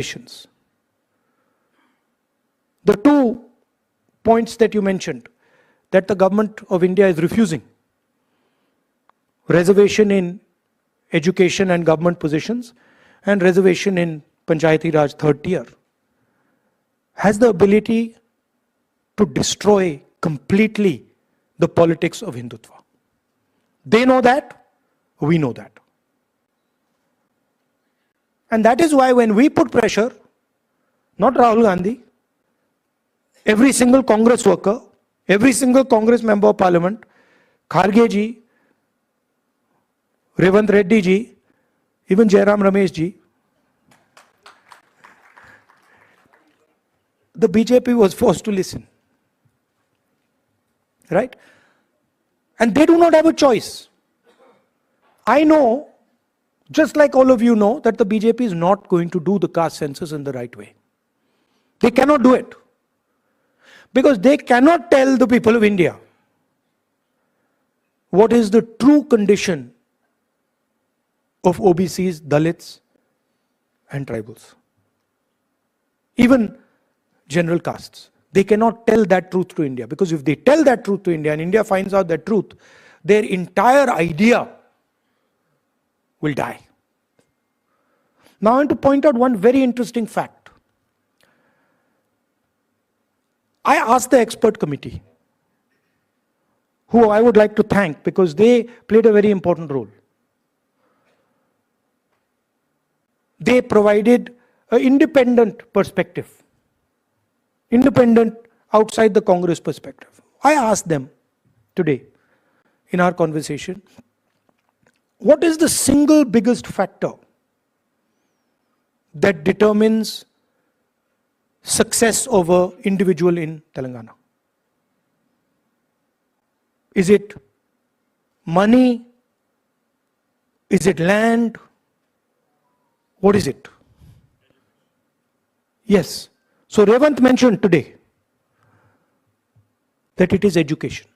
reservations. The 2 points that you mentioned, that the government of India is refusing: reservation in education and government positions, and reservation in Panchayati Raj third tier, has the ability to destroy completely the politics of Hindutva. They know that, we know that. And that is why when we put pressure, not Rahul Gandhi, every single Congress worker, every single Congress member of parliament, Kharge ji, Revant Reddy ji, even Jairam Ramesh ji, the BJP was forced to listen. Right? And they do not have a choice. I know, just like all of you know, that the BJP is not going to do the caste census in the right way. They cannot do it. Because they cannot tell the people of India what is the true condition of OBCs, Dalits, and tribals. Even general castes. They cannot tell that truth to India, because if they tell that truth to India and India finds out that truth, their entire idea will die. Now I want to point out one very interesting fact. I asked the expert committee, who I would like to thank because they played a very important role. They provided an independent perspective. Independent, outside the Congress perspective. I asked them today in our conversation, what is the single biggest factor that determines success of an individual in Telangana? Is it money? Is it land? What is it? Yes. So Revant mentioned today that it is education.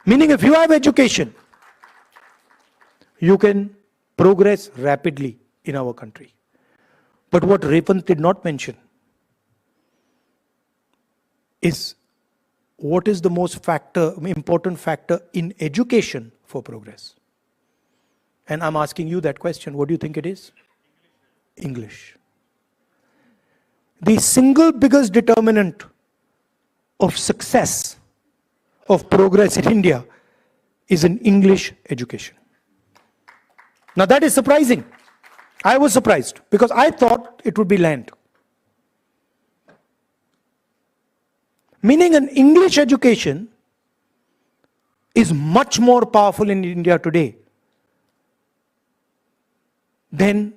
Meaning if you have education, you can progress rapidly in our country. But what Revant did not mention is what is the most important factor in education for progress. And I'm asking you that question. What do you think it is? English. The single biggest determinant of success, of progress in India, is an English education. Now that is surprising. I was surprised because I thought it would be land. Meaning an English education is much more powerful in India today than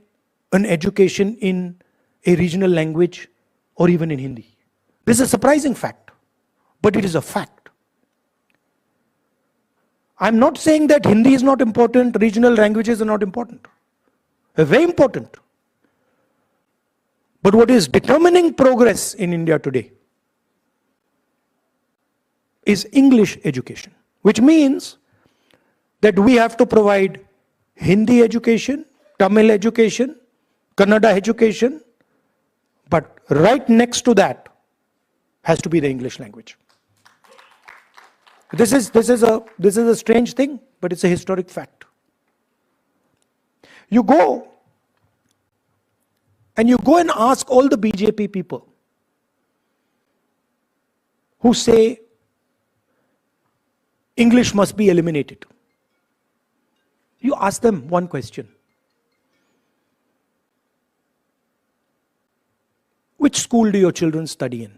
an education in a regional language or even in Hindi. This is a surprising fact, but it is a fact. I'm not saying that Hindi is not important, regional languages are not important. They're very important. But what is determining progress in India today is English education, which means that we have to provide Hindi education, Tamil education, Kannada education, but right next to that has to be the English language. This is a strange thing, but it's a historic fact. You go and ask all the BJP people who say English must be eliminated. You ask them one question. Which school do your children study in?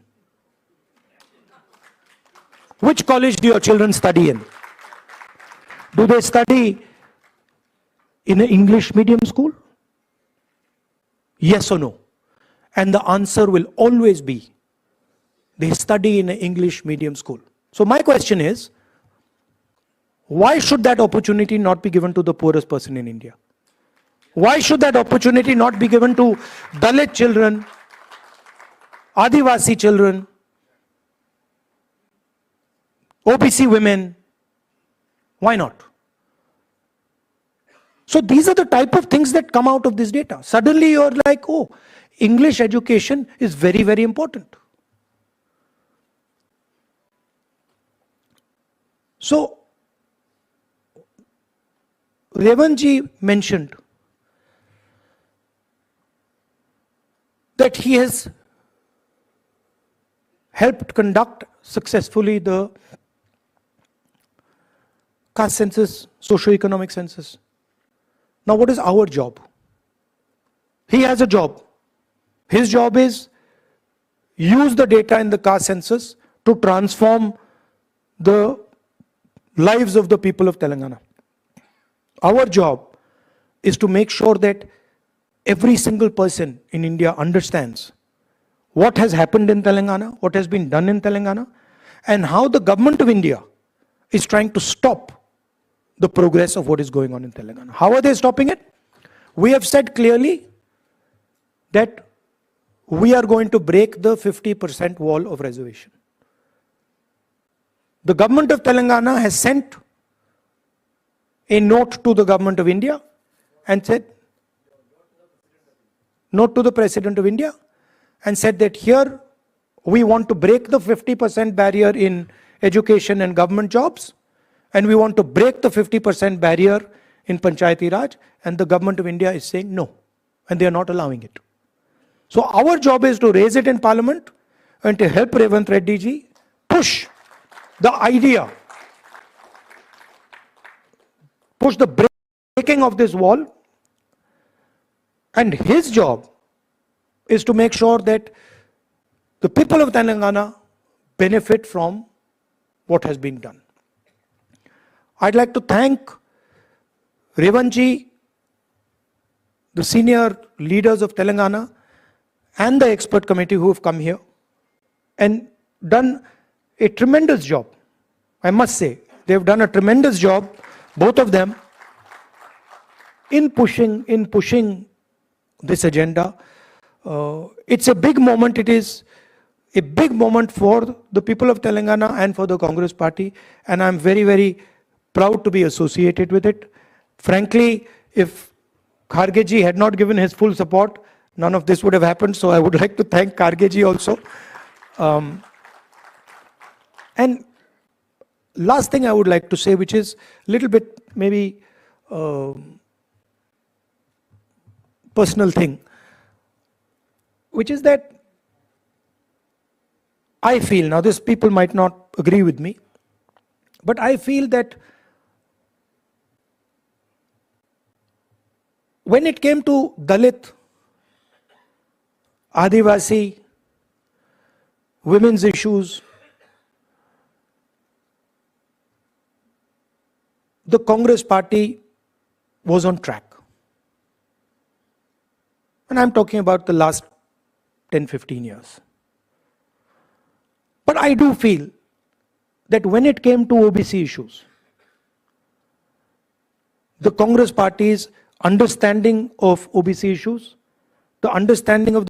Which college do your children study in? Do they study in an English medium school? Yes or no? And the answer will always be, they study in an English medium school. So my question is, why should that opportunity not be given to the poorest person in India? Why should that opportunity not be given to Dalit children, Adivasi children, OBC women? Why not? So these are the type of things that come out of this data. Suddenly you're like, oh, English education is very, very important. So, Revanji mentioned that he has helped conduct successfully the caste census, socio-economic census. Now, what is our job? He has a job. His job is use the data in the caste census to transform the lives of the people of Telangana. Our job is to make sure that every single person in India understands what has happened in Telangana, what has been done in Telangana, and how the government of India is trying to stop the progress of what is going on in Telangana. How are they stopping it? We have said clearly that we are going to break the 50% wall of reservation. The government of Telangana has sent a note to the government of India and said, note to the President of India, and said that here we want to break the 50% barrier in education and government jobs, and we want to break the 50% barrier in Panchayati Raj, and the government of India is saying no, and they are not allowing it. So our job is to raise it in Parliament and to help Revanth Reddy ji push the idea, push the breaking of this wall, and his job is to make sure that the people of Telangana benefit from what has been done. I'd like to thank Revanji, the senior leaders of Telangana, and the expert committee who have come here and done a tremendous job. I must say, they've done a tremendous job, both of them, in pushing this agenda. It's a big moment. It is a big moment for the people of Telangana and for the Congress party, and I'm very, very proud to be associated with it. Frankly, if Kharge ji had not given his full support, none of this would have happened. So I would like to thank Kharge ji also. And last thing I would like to say, which is a little bit maybe personal thing, which is that I feel, now this people might not agree with me, but I feel that when it came to Dalit, Adivasi, women's issues, the Congress party was on track. And I'm talking about the last 10-15 years. But I do feel that when it came to OBC issues, the Congress party's understanding of OBC issues, the understanding of